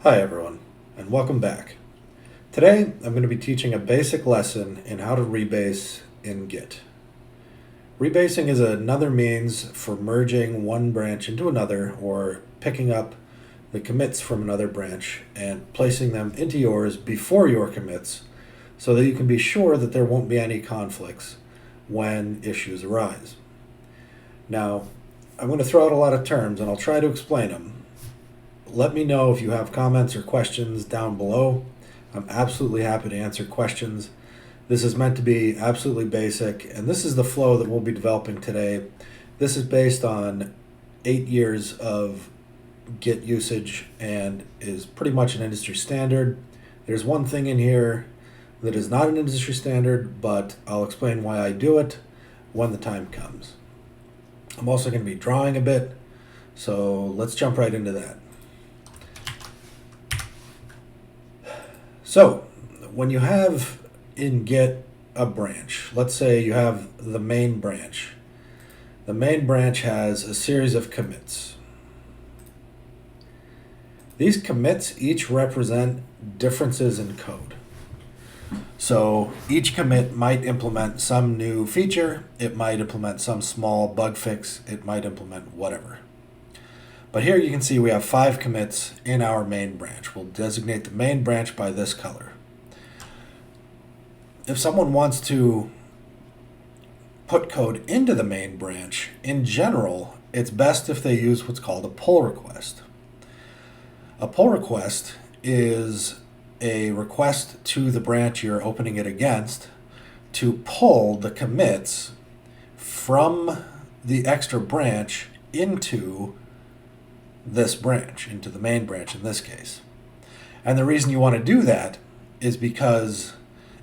Hi everyone, and welcome back. Today I'm going to be teaching a basic lesson in how to rebase in Git. Rebasing is another means for merging one branch into another or picking up the commits from another branch and placing them into yours before your commits so that you can be sure that there won't be any conflicts when issues arise. Now, I'm going to throw out a lot of terms and I'll try to explain them. Let me know if you have comments or questions down below. I'm absolutely happy to answer questions. This is meant to be absolutely basic, and this is the flow that we'll be developing today. This is based on 8 years of Git usage and is pretty much an industry standard. There's one thing in here that is not an industry standard, but I'll explain why I do it when the time comes. I'm also going to be drawing a bit, so let's jump right into that. So, when you have in Git a branch, let's say you have the main branch. The main branch has a series of commits. These commits each represent differences in code. So each commit might implement some new feature, it might implement some small bug fix, it might implement whatever. But here you can see we have 5 commits in our main branch. We'll designate the main branch by this color. If someone wants to put code into the main branch, in general, it's best if they use what's called a pull request. A pull request is a request to the branch you're opening it against to pull the commits from the extra branch into this branch, into the main branch in this case. And the reason you want to do that is because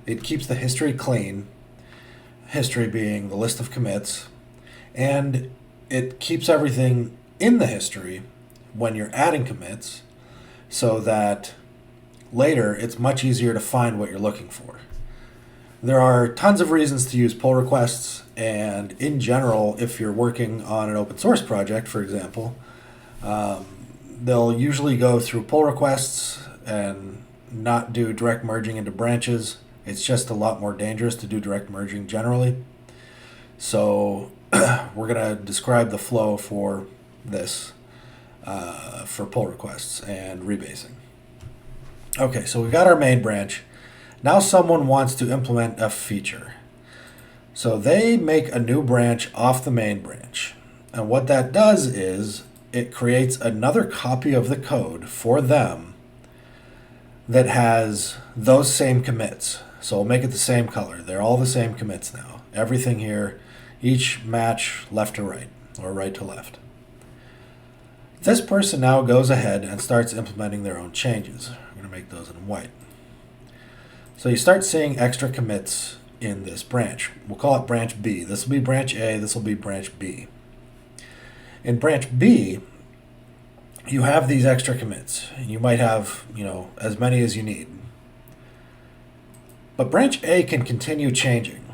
it keeps the history clean, history being the list of commits, and it keeps everything in the history when you're adding commits so that later it's much easier to find what you're looking for. There are tons of reasons to use pull requests, and in general, if you're working on an open source project, for example, they'll usually go through pull requests and not do direct merging into branches. It's just a lot more dangerous to do direct merging generally. So we're going to describe the flow for this, for pull requests and rebasing. Okay, so we've got our main branch. Now someone wants to implement a feature. So they make a new branch off the main branch. And what that does is it creates another copy of the code for them that has those same commits. So we'll make it the same color. They're all the same commits now. Everything here, each match left to right or right to left. This person now goes ahead and starts implementing their own changes. I'm going to make those in white. So you start seeing extra commits in this branch. We'll call it branch B. This will be branch A, this will be branch B. In branch B, you have these extra commits. You might have, as many as you need. But branch A can continue changing.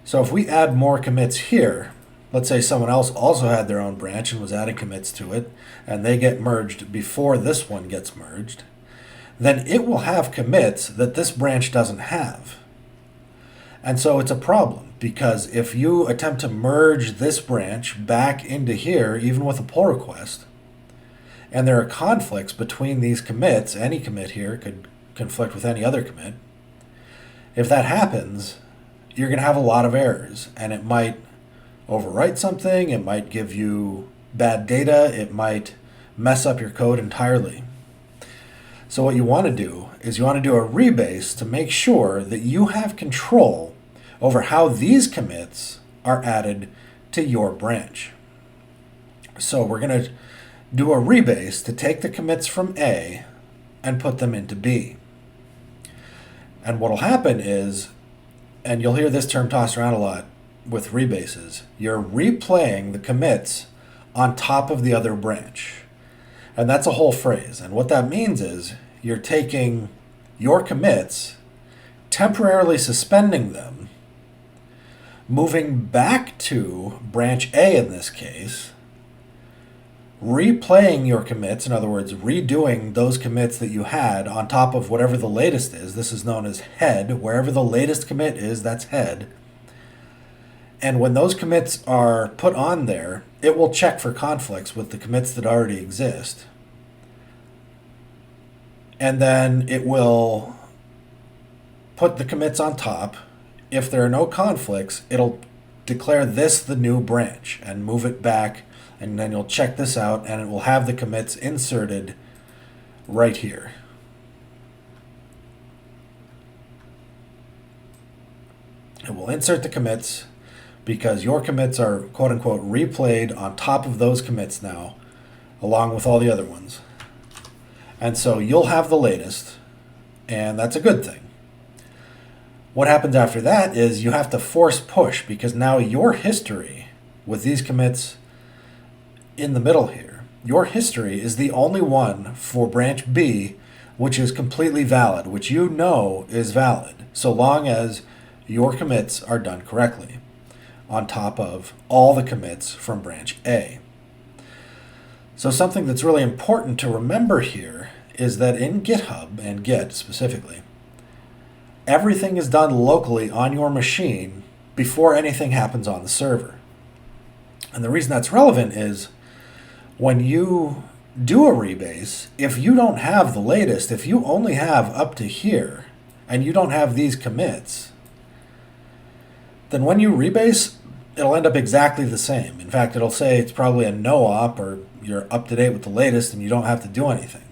So if we add more commits here, let's say someone else also had their own branch and was adding commits to it, and they get merged before this one gets merged, then it will have commits that this branch doesn't have. And so it's a problem, because if you attempt to merge this branch back into here, even with a pull request, and there are conflicts between these commits, any commit here could conflict with any other commit. If that happens, you're going to have a lot of errors, and it might overwrite something, it might give you bad data, it might mess up your code entirely. So what you want to do is you want to do a rebase to make sure that you have control over how these commits are added to your branch. So we're going to do a rebase to take the commits from A and put them into B. And what will happen is, and you'll hear this term tossed around a lot with rebases, you're replaying the commits on top of the other branch. And that's a whole phrase. And what that means is you're taking your commits, temporarily suspending them, moving back to branch A in this case, replaying your commits, in other words, redoing those commits that you had on top of whatever the latest is. This is known as head. Wherever the latest commit is, that's head. And when those commits are put on there, it will check for conflicts with the commits that already exist. And then it will put the commits on top. If there are no conflicts, it'll declare this the new branch and move it back. And then you'll check this out, and it will have the commits inserted right here. It will insert the commits because your commits are quote-unquote replayed on top of those commits now, along with all the other ones. And so you'll have the latest, and that's a good thing. What happens after that is you have to force push, because now your history with these commits in the middle here, your history is the only one for branch B which is completely valid, which you know is valid, so long as your commits are done correctly, on top of all the commits from branch A. So something that's really important to remember here is that in GitHub, and Git specifically, everything is done locally on your machine before anything happens on the server. And the reason that's relevant is when you do a rebase, if you don't have the latest, if you only have up to here, and you don't have these commits, then when you rebase, it'll end up exactly the same. In fact, it'll say it's probably a no-op, or you're up to date with the latest and you don't have to do anything.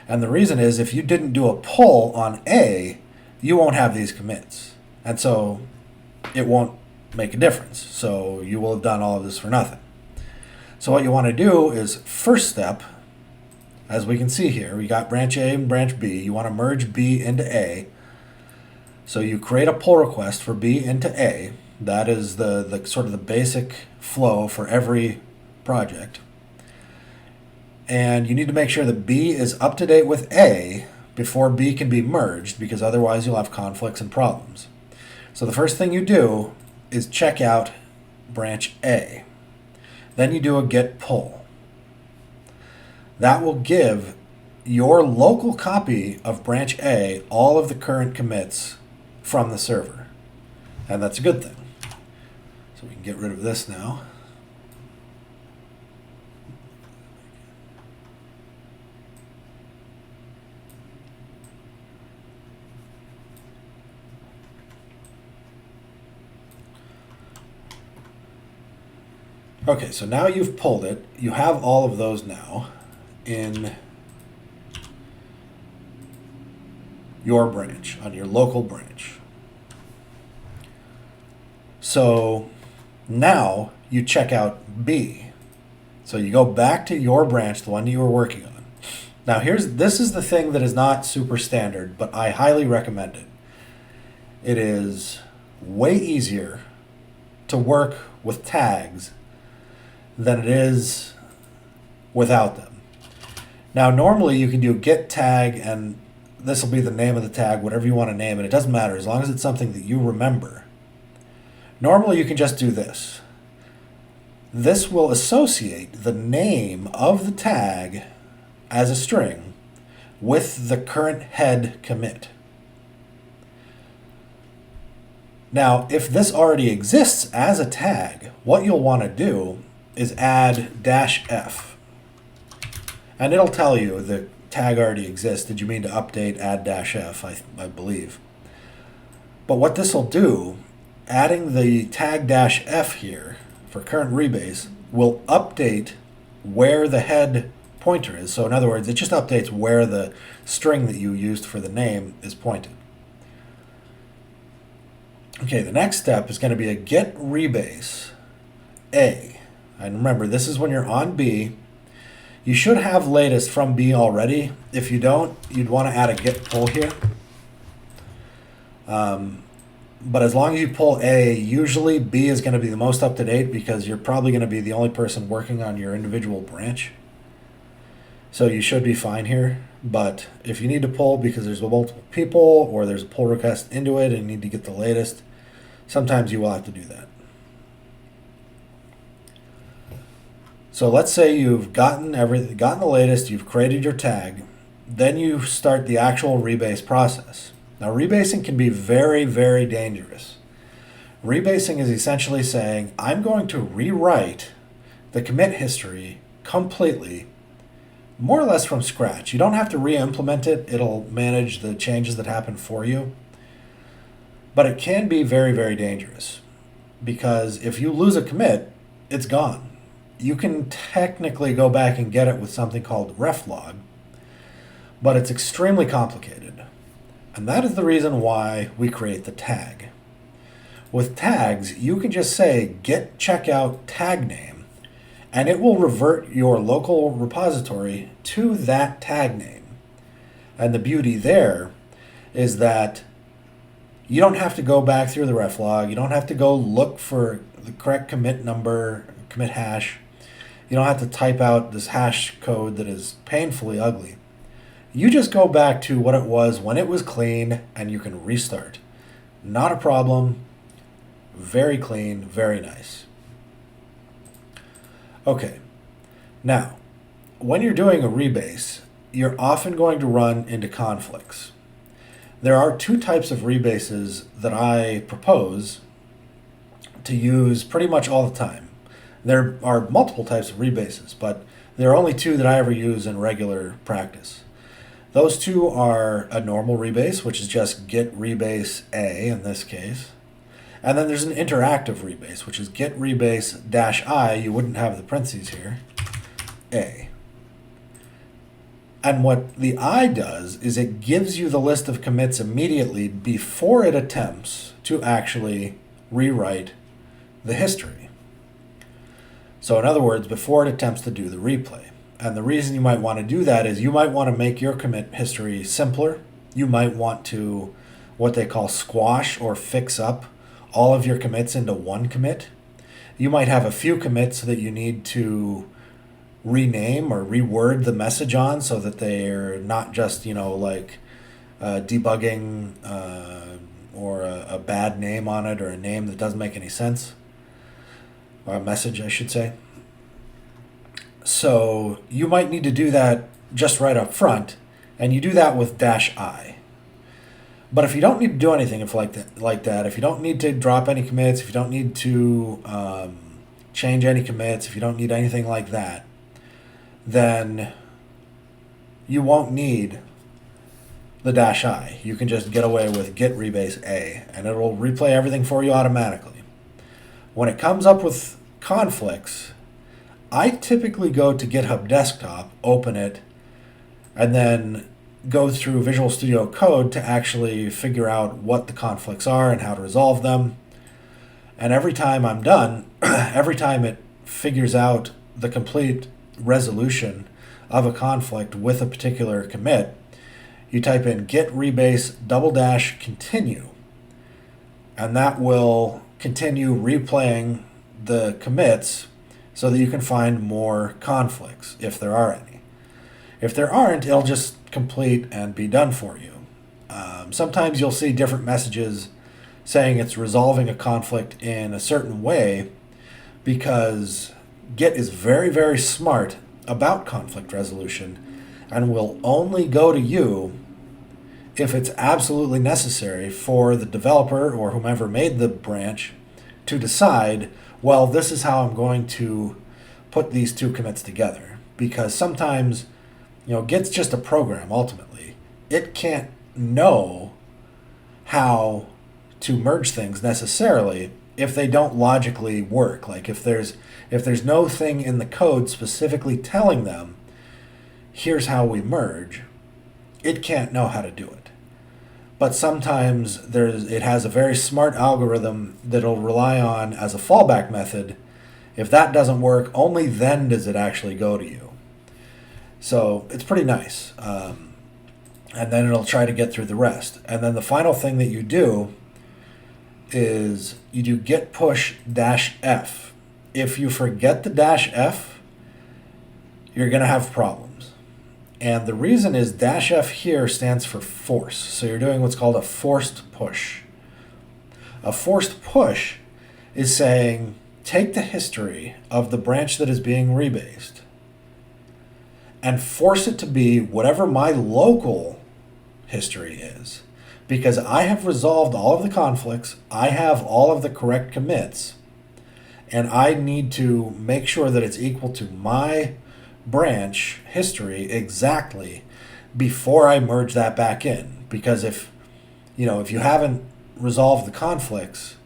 And the reason is, if you didn't do a pull on A, you won't have these commits. And so it won't make a difference. So you will have done all of this for nothing. So what you want to do is, first step, as we can see here, we got branch A and branch B. You want to merge B into A. So you create a pull request for B into A. That is the sort of the basic flow for every project. And you need to make sure that B is up to date with A before B can be merged, because otherwise you'll have conflicts and problems. So the first thing you do is check out branch A. Then you do a git pull. That will give your local copy of branch A all of the current commits from the server. And that's a good thing. So we can get rid of this now. Okay, so now you've pulled it. You have all of those now in your branch, on your local branch. So now you check out B. So you go back to your branch, the one you were working on. Now this is the thing that is not super standard, but I highly recommend it. It is way easier to work with tags than it is without them. Now normally you can do Git Tag, and this will be the name of the tag, whatever you want to name it. It doesn't matter as long as it's something that you remember. Normally you can just do this. This will associate the name of the tag as a string with the current head commit. Now, if this already exists as a tag, what you'll want to do is add -f. And it'll tell you the tag already exists. Did you mean to update add -f, I believe. But what this will do, adding the tag -f here for current rebase, will update where the head pointer is. So in other words, it just updates where the string that you used for the name is pointed. Okay, the next step is going to be a git rebase A. And remember, this is when you're on B. You should have latest from B already. If you don't, you'd want to add a git pull here. But as long as you pull A, usually B is going to be the most up to date, because you're probably going to be the only person working on your individual branch. So you should be fine here. But if you need to pull because there's multiple people, or there's a pull request into it and you need to get the latest, sometimes you will have to do that. So let's say you've gotten the latest, you've created your tag, then you start the actual rebase process. Now, rebasing can be very, very dangerous. Rebasing is essentially saying, I'm going to rewrite the commit history completely, more or less from scratch. You don't have to re-implement it. It'll manage the changes that happen for you. But it can be very, very dangerous, because if you lose a commit, it's gone. You can technically go back and get it with something called reflog, but it's extremely complicated. And that is the reason why we create the tag. With tags, you can just say git checkout tag name, and it will revert your local repository to that tag name. And the beauty there is that you don't have to go back through the reflog. You don't have to go look for the correct commit number, commit hash. You don't have to type out this hash code that is painfully ugly. You just go back to what it was when it was clean, and you can restart. Not a problem. Very clean, very nice. Okay, now, when you're doing a rebase, you're often going to run into conflicts. There are two types of rebases that I propose to use pretty much all the time. There are multiple types of rebases, but there are only two that I ever use in regular practice. Those two are a normal rebase, which is just git rebase A in this case. And then there's an interactive rebase, which is git rebase -I, you wouldn't have the parentheses here, A. And what the I does is it gives you the list of commits immediately before it attempts to actually rewrite the history. So in other words, before it attempts to do the replay. And the reason you might want to do that is you might want to make your commit history simpler. You might want to, what they call, squash or fix up all of your commits into one commit. You might have a few commits that you need to rename or reword the message on so that they're not just, debugging or a bad name on it, or a name that doesn't make any sense, or a message, I should say. So you might need to do that just right up front, and you do that with -I. But if you don't need to do anything if like that, if you don't need to drop any commits, if you don't need to change any commits, if you don't need anything like that, then you won't need the -I. You can just get away with git rebase A, and it will replay everything for you automatically. When it comes up with conflicts, I typically go to GitHub Desktop, open it, and then go through Visual Studio Code to actually figure out what the conflicts are and how to resolve them. And every time I'm done, every time it figures out the complete resolution of a conflict with a particular commit, you type in git rebase --continue, and that will continue replaying the commits so that you can find more conflicts if there are any. If there aren't, it'll just complete and be done for you. Sometimes you'll see different messages saying it's resolving a conflict in a certain way, because Git is very, very smart about conflict resolution and will only go to you if it's absolutely necessary for the developer or whomever made the branch to decide, well, this is how I'm going to put these two commits together. Because sometimes, Git's just a program ultimately. It can't know how to merge things necessarily if they don't logically work. Like if there's no thing in the code specifically telling them, here's how we merge, it can't know how to do it. But sometimes it has a very smart algorithm that it'll rely on as a fallback method. If that doesn't work, only then does it actually go to you. So it's pretty nice. And then it'll try to get through the rest. And then the final thing that you do is you do git push -f. If you forget the -f, you're going to have problems. And the reason is -f here stands for force. So you're doing what's called a forced push. A forced push is saying, take the history of the branch that is being rebased and force it to be whatever my local history is. Because I have resolved all of the conflicts, I have all of the correct commits, and I need to make sure that it's equal to my branch history exactly before I merge that back in. Because if you haven't resolved the conflicts,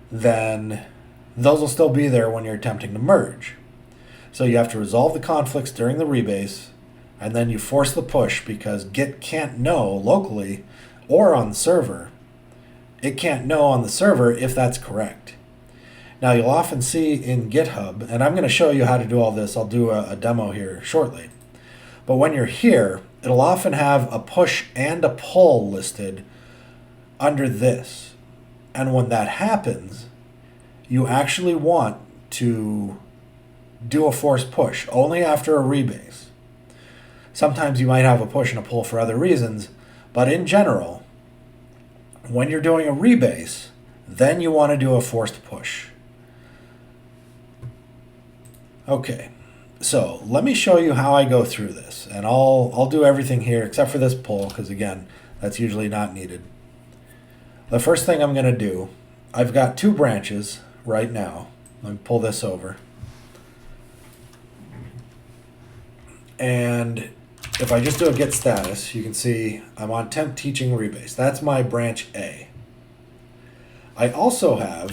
then those will still be there when you're attempting to merge. So you have to resolve the conflicts during the rebase, and then you force the push because Git can't know locally or on the server. It can't know on the server if that's correct. Now you'll often see in GitHub, and I'm going to show you how to do all this. I'll do a demo here shortly. But when you're here, it'll often have a push and a pull listed under this. And when that happens, you actually want to do a forced push only after a rebase. Sometimes you might have a push and a pull for other reasons, but in general, when you're doing a rebase, then you want to do a forced push. Okay, so let me show you how I go through this, and I'll do everything here except for this pull, because again, that's usually not needed. The first thing I'm going to do, I've got two branches right now. Let me pull this over. And if I just do a git status, you can see I'm on temp teaching rebase. That's my branch A. I also have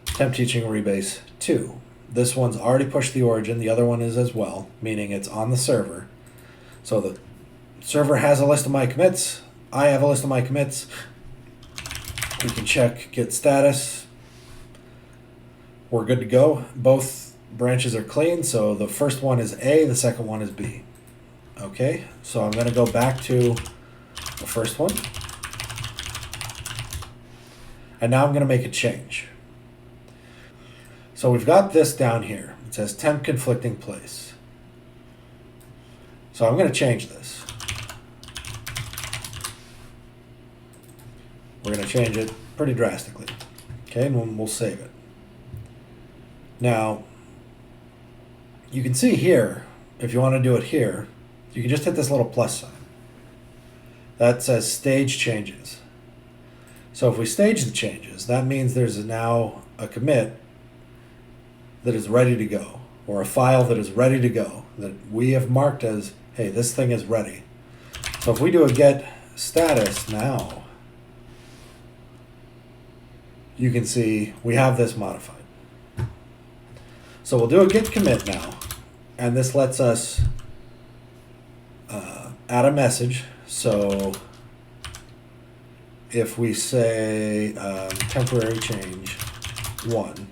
temp teaching rebase 2. This one's already pushed the origin. The other one is as well, meaning it's on the server. So the server has a list of my commits. I have a list of my commits. We can check git status. We're good to go. Both branches are clean, so the first one is A, the second one is B. Okay, so I'm going to go back to the first one. And now I'm going to make a change. So we've got this down here. It says temp conflicting place. So I'm going to change this. We're going to change it pretty drastically. Okay, and we'll save it. Now, you can see here, if you want to do it here, you can just hit this little plus sign. That says stage changes. So if we stage the changes, that means there's now a commit that is ready to go, or a file that is ready to go, that we have marked as, hey, this thing is ready. So if we do a get status now, you can see we have this modified. So we'll do a git commit now, and this lets us add a message. So if we say temporary change 1,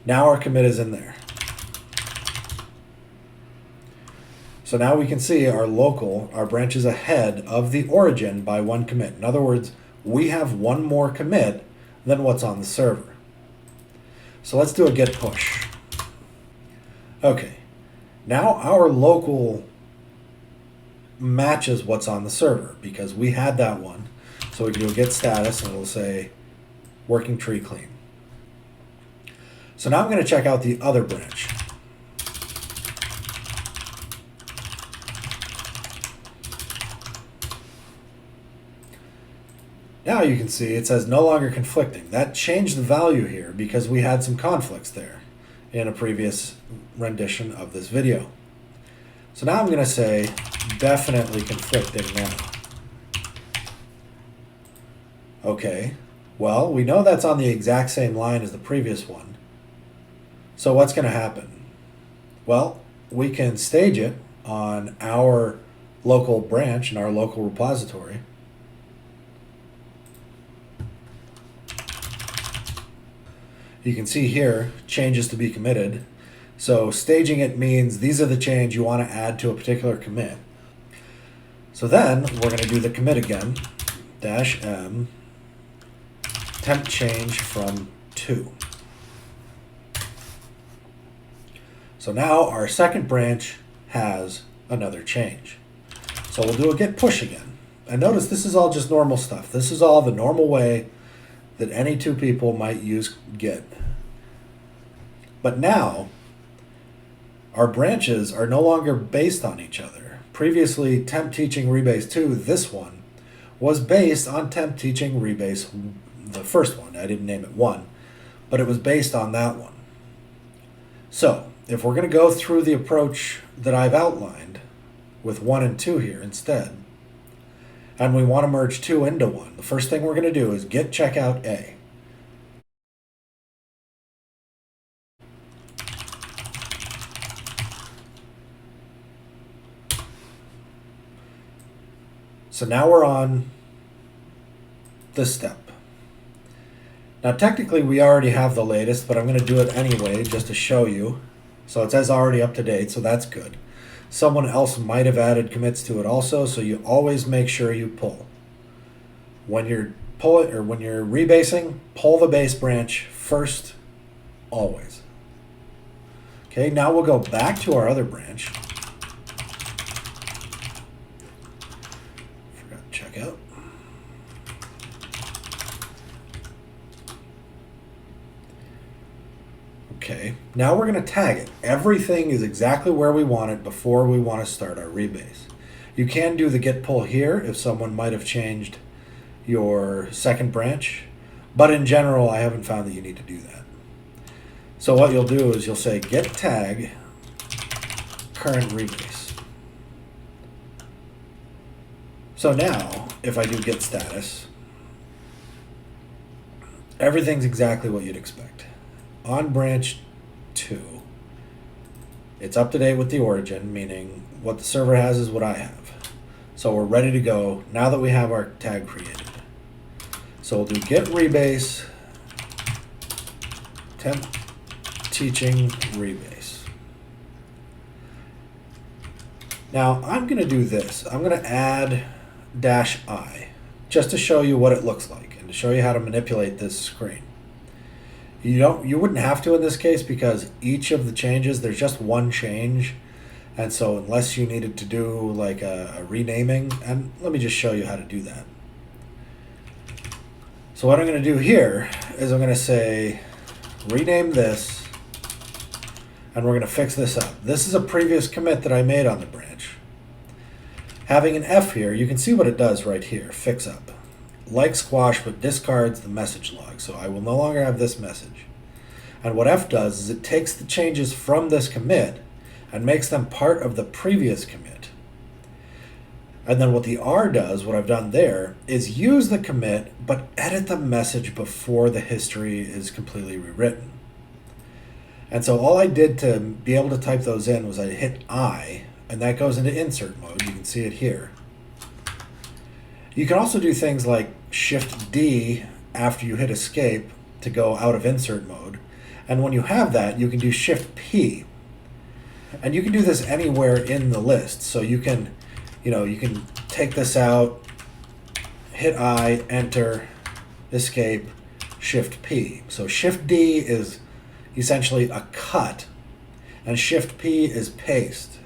now our commit is in there. So now we can see our branch is ahead of the origin by 1 commit. In other words, we have 1 more commit than what's on the server. So let's do a git push. Okay, now our local matches what's on the server because we had that one. So we can do a git status and it'll say working tree clean. So now I'm going to check out the other branch. Now you can see it says no longer conflicting. That changed the value here because we had some conflicts there in a previous rendition of this video. So now I'm going to say definitely conflicting now. Okay, well, we know that's on the exact same line as the previous one. So what's going to happen? Well, we can stage it on our local branch and our local repository. You can see here, changes to be committed. So staging it means these are the changes you want to add to a particular commit. So then we're going to do the commit again, -m, temp change from 2. So now our second branch has another change. So we'll do a git push again. And notice this is all just normal stuff. This is all the normal way that any two people might use Git. But now, our branches are no longer based on each other. Previously, temp teaching rebase 2, this one, was based on temp teaching rebase, the first one. I didn't name it 1, but it was based on that one. So, if we're going to go through the approach that I've outlined with 1 and 2 here instead, and we want to merge 2 into 1, the first thing we're going to do is git checkout A. So now we're on this step. Now technically we already have the latest, but I'm going to do it anyway just to show you. So it says already up to date, so that's good. Someone else might have added commits to it also, so you always make sure you pull. When you're rebasing, pull the base branch first, always. Okay, now we'll go back to our other branch. Out. Okay, now we're going to tag it. Everything is exactly where we want it before we want to start our rebase. You can do the git pull here if someone might have changed your second branch, but in general I haven't found that you need to do that. So what you'll do is you'll say git tag current rebase. So now, if I do git status, everything's exactly what you'd expect. On branch 2, it's up to date with the origin, meaning what the server has is what I have. So we're ready to go now that we have our tag created. So we'll do git rebase, temp teaching rebase. Now I'm going to do this. I'm going to add -I just to show you what it looks like and to show you how to manipulate this screen. You wouldn't have to in this case because each of the changes, there's just one change, and so unless you needed to do like a renaming, and let me just show you how to do that. So what I'm going to do here is I'm going to say rename this, and we're going to fix this up. This is a previous commit that I made on the branch. Having an F here, you can see what it does right here, fix up. Like squash, but discards the message log, so I will no longer have this message. And what F does is it takes the changes from this commit and makes them part of the previous commit. And then what the R does, what I've done there, is use the commit, but edit the message before the history is completely rewritten. And so all I did to be able to type those in was I hit I, and that goes into insert mode. You can see it here. You can also do things like Shift D after you hit escape to go out of insert mode. And when you have that, you can do Shift P. And you can do this anywhere in the list. So you can take this out, hit I, enter, escape, Shift P. So Shift D is essentially a cut, and Shift P is paste.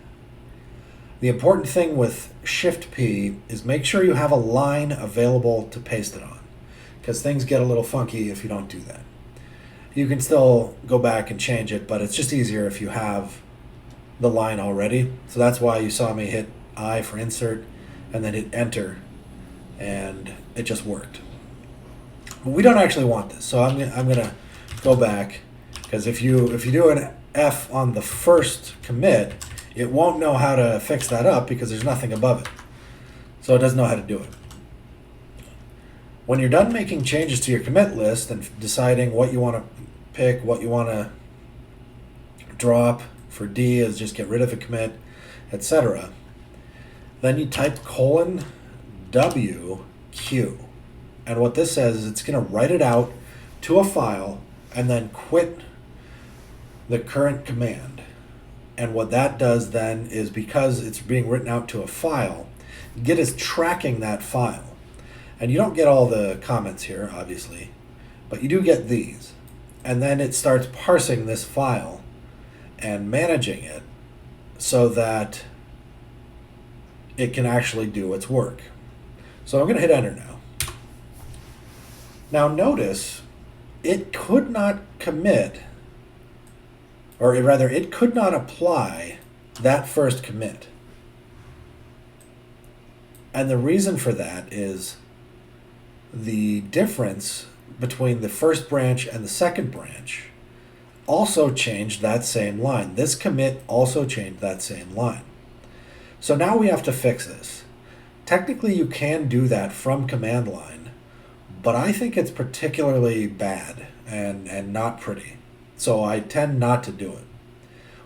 The important thing with Shift P is make sure you have a line available to paste it on, because things get a little funky if you don't do that. You can still go back and change it, but it's just easier if you have the line already. So that's why you saw me hit I for insert and then hit enter, and it just worked. But we don't actually want this, so I'm gonna go back, because if you do an F on the first commit, it won't know how to fix that up because there's nothing above it. So it doesn't know how to do it. When you're done making changes to your commit list and deciding what you want to pick, what you want to drop, for D is just get rid of a commit, etc., then you type :WQ. And what this says is it's going to write it out to a file and then quit the current command. And what that does then is, because it's being written out to a file, Git is tracking that file. And you don't get all the comments here, obviously, but you do get these. And then it starts parsing this file and managing it so that it can actually do its work. So I'm going to hit enter now. Now notice it could not commit, or rather it could not apply that first commit. And the reason for that is the difference between the first branch and the second branch also changed that same line. This commit also changed that same line. So now we have to fix this. Technically you can do that from command line, but I think it's particularly bad and not pretty. So I tend not to do it.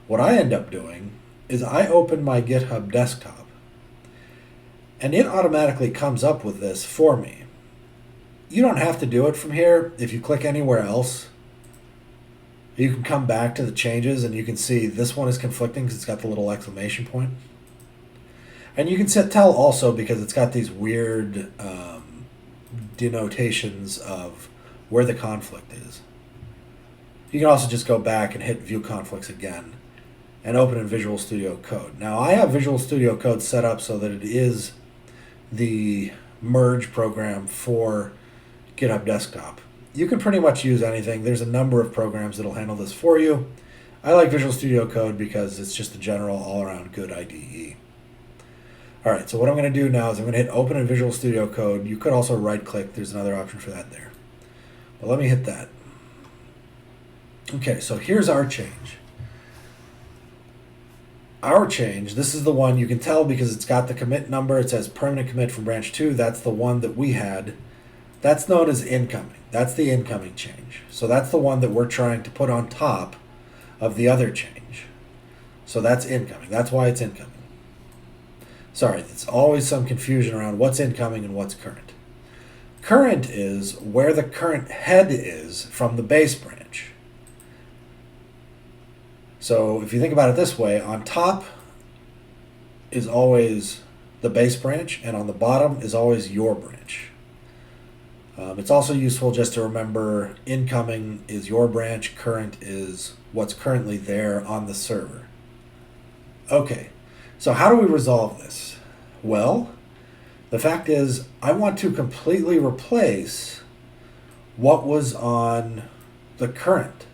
What I end up doing is I open my GitHub desktop and it automatically comes up with this for me. You don't have to do it from here. If you click anywhere else, you can come back to the changes and you can see this one is conflicting because it's got the little exclamation point. And you can tell also because it's got these weird denotations of where the conflict is. You can also just go back and hit View Conflicts again and open in Visual Studio Code. Now I have Visual Studio Code set up so that it is the merge program for GitHub Desktop. You can pretty much use anything. There's a number of programs that'll handle this for you. I like Visual Studio Code because it's just a general all-around good IDE. All right, so what I'm going to do now is I'm going to hit Open in Visual Studio Code. You could also right-click. There's another option for that there. But let me hit that. Okay, so here's our change. Our change, this is the one you can tell because it's got the commit number. It says permanent commit from branch 2. That's the one that we had. That's known as incoming. That's the incoming change. So that's the one that we're trying to put on top of the other change. So that's incoming. That's why it's incoming. Sorry, there's always some confusion around what's incoming and what's current. Current is where the current head is from the base branch. So if you think about it this way, on top is always the base branch, and on the bottom is always your branch. It's also useful just to remember incoming is your branch, current is what's currently there on the server. Okay, so how do we resolve this? Well, the fact is I want to completely replace what was on the current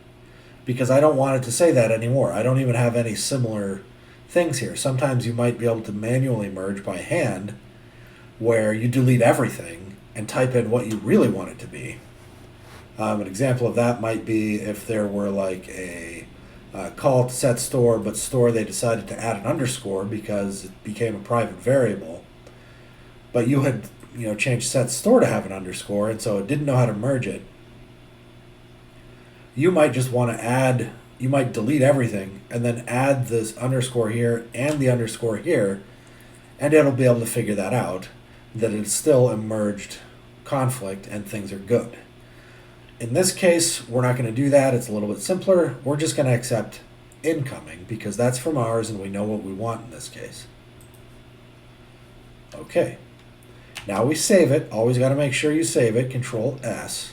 because I don't want it to say that anymore. I don't even have any similar things here. Sometimes you might be able to manually merge by hand where you delete everything and type in what you really want it to be. An example of that might be if there were like a call to set store, but store they decided to add an underscore because it became a private variable. But you had changed set store to have an underscore, and so it didn't know how to merge it. You might just want to add, you might delete everything and then add this underscore here and the underscore here, and it'll be able to figure that out, that it's still a merged conflict and things are good. In this case, we're not going to do that. It's a little bit simpler. We're just going to accept incoming because that's from ours and we know what we want in this case. Okay. Now we save it. Always got to make sure you save it. Control S.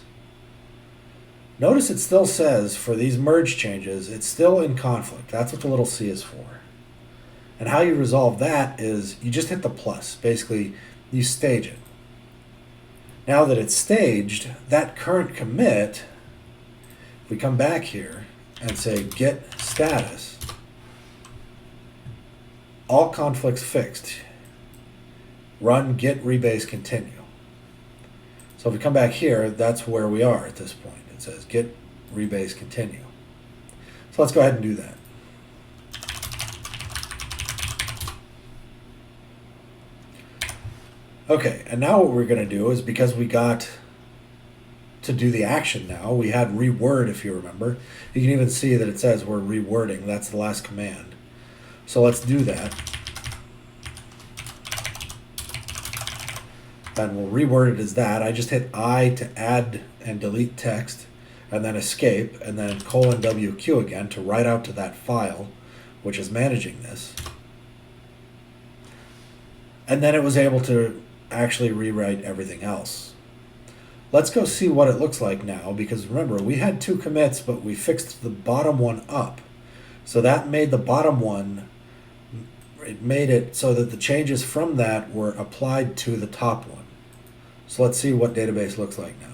Notice it still says for these merge changes, it's still in conflict. That's what the little C is for. And how you resolve that is you just hit the plus. Basically, you stage it. Now that it's staged, that current commit, if we come back here and say git status, all conflicts fixed, run git rebase continue. So if we come back here, that's where we are at this point. It says git rebase continue. So let's go ahead and do that. Okay, and now what we're going to do is because we got to do the action now, we had reword if you remember. You can even see that it says we're rewording. That's the last command. So let's do that. And we'll reword it as that. I just hit I to add and delete text, and then escape, and then :WQ again to write out to that file, which is managing this. And then it was able to actually rewrite everything else. Let's go see what it looks like now, because remember, we had two commits, but we fixed the bottom one up. So that made the bottom one, it made it so that the changes from that were applied to the top one. So let's see what database looks like now.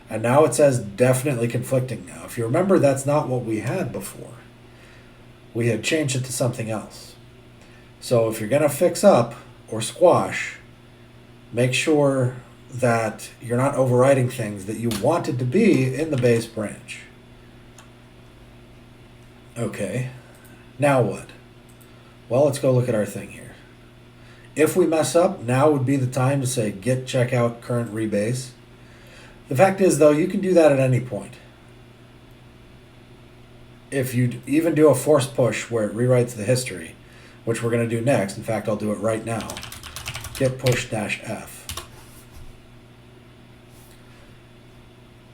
And now it says definitely conflicting now. If you remember, that's not what we had before. We had changed it to something else. So if you're going to fix up or squash, make sure that you're not overwriting things that you wanted to be in the base branch. Okay, now what? Well, let's go look at our thing here. If we mess up, now would be the time to say git checkout current rebase. The fact is, though, you can do that at any point. If you even do a force push where it rewrites the history, which we're going to do next, in fact, I'll do it right now, git push -f.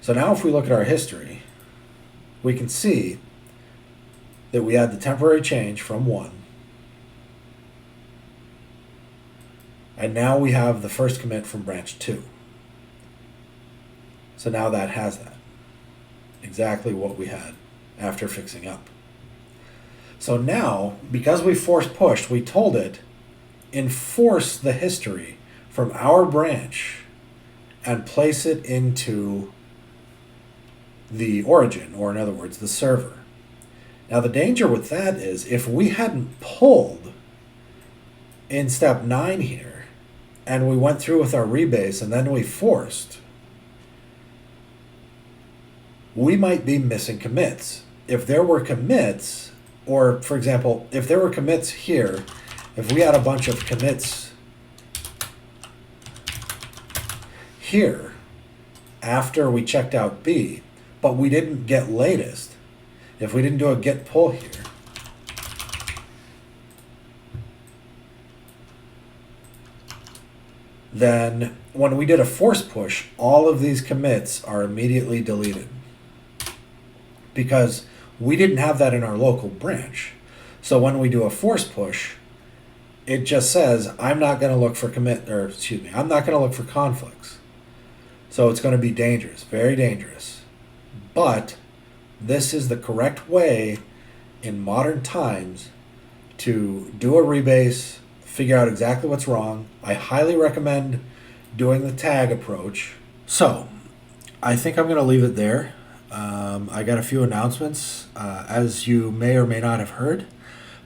So now if we look at our history, we can see that we had the temporary change from 1. And now we have the first commit from branch 2. So now that has that. Exactly what we had after fixing up. So now, because we force pushed, we told it, enforce the history from our branch and place it into the origin, or in other words, the server. Now the danger with that is if we hadn't pulled in step 9 here, and we went through with our rebase and then we forced, we might be missing commits. If there were commits, or for example, if there were commits here, if we had a bunch of commits here after we checked out B, but we didn't get latest, if we didn't do a git pull here, then when we did a force push, all of these commits are immediately deleted because we didn't have that in our local branch. So when we do a force push, it just says, I'm not going to look for I'm not going to look for conflicts. So it's going to be dangerous, very dangerous. But this is the correct way in modern times to do a rebase, figure out exactly what's wrong. I highly recommend doing the tag approach. So I think I'm going to leave it there. I got a few announcements. As you may or may not have heard,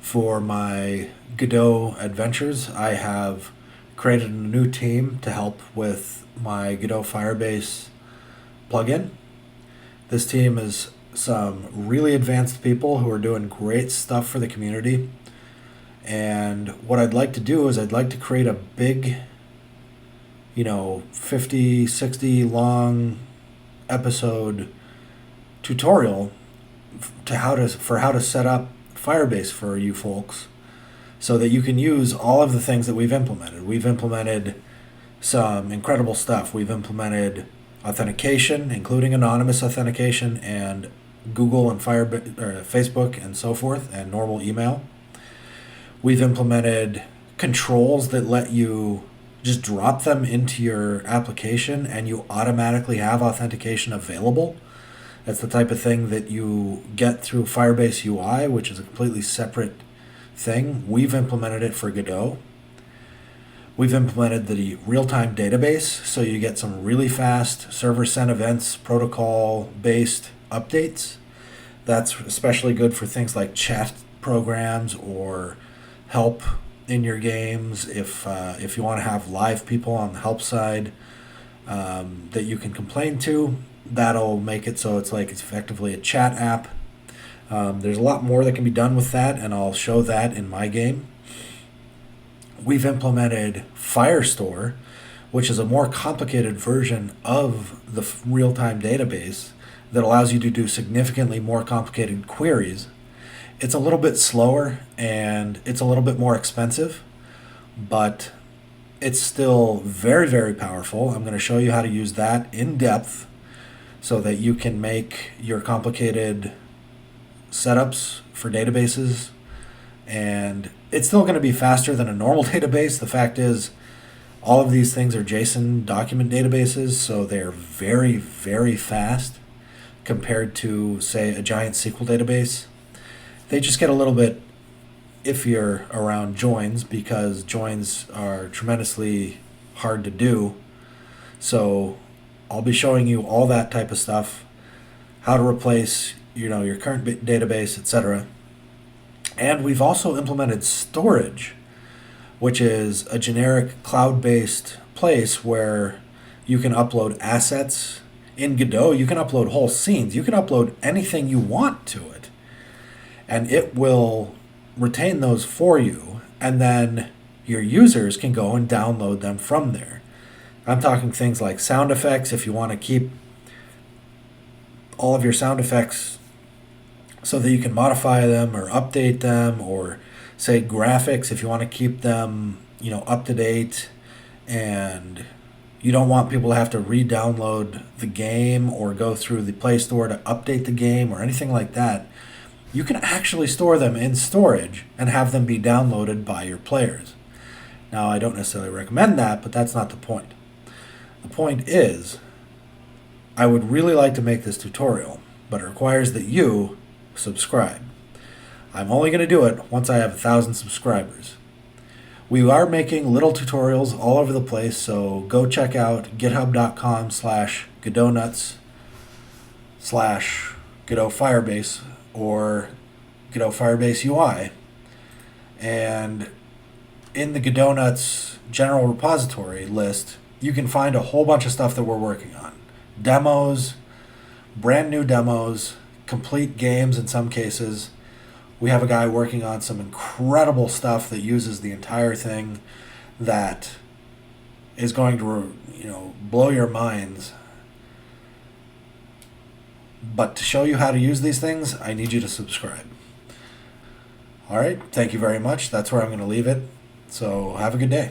for my Godot adventures, I have created a new team to help with my Godot Firebase plugin. This team is some really advanced people who are doing great stuff for the community. And what I'd like to do is I'd like to create a big, 50, 60 long episode tutorial for how to set up Firebase for you folks so that you can use all of the things that we've implemented. We've implemented some incredible stuff. We've implemented authentication, including anonymous authentication and Google and Facebook and so forth, and normal email. We've implemented controls that let you just drop them into your application and you automatically have authentication available. That's the type of thing that you get through Firebase UI, which is a completely separate thing. We've implemented it for Godot. We've implemented the real-time database, so you get some really fast server-sent events, protocol-based updates. That's especially good for things like chat programs or help in your games. If you want to have live people on the help side that you can complain to, that'll make it so it's effectively a chat app. There's a lot more that can be done with that, and I'll show that in my game. We've implemented Firestore, which is a more complicated version of the real-time database that allows you to do significantly more complicated queries. It's a little bit slower and it's a little bit more expensive, but it's still very, very powerful. I'm going to show you how to use that in depth so that you can make your complicated setups for databases. And it's still going to be faster than a normal database. The fact is, all of these things are JSON document databases, so they're very, very fast compared to, say, a giant SQL database. They just get a little bit iffier around joins because joins are tremendously hard to do. So I'll be showing you all that type of stuff, how to replace, your current database, etc. And we've also implemented storage, which is a generic cloud-based place where you can upload assets. In Godot, you can upload whole scenes. You can upload anything you want to it, and it will retain those for you, and then your users can go and download them from there. I'm talking things like sound effects, if you want to keep all of your sound effects so that you can modify them or update them, or say graphics, if you want to keep them, up to date, and you don't want people to have to re-download the game or go through the Play Store to update the game or anything like that. You can actually store them in storage and have them be downloaded by your players. Now, I don't necessarily recommend that, but that's not the point. The point is, I would really like to make this tutorial, but it requires that you subscribe. I'm only going to do it once I have 1,000 subscribers. We are making little tutorials all over the place, so go check out github.com/godotnuts/Godot Firebase or Godot Firebase UI. And in the Godot Nuts general repository list, you can find a whole bunch of stuff that we're working on. Demos, brand new demos, complete games in some cases. We have a guy working on some incredible stuff that uses the entire thing that is going to, blow your minds. But to show you how to use these things, I need you to subscribe. All right, thank you very much. That's where I'm going to leave it. So have a good day.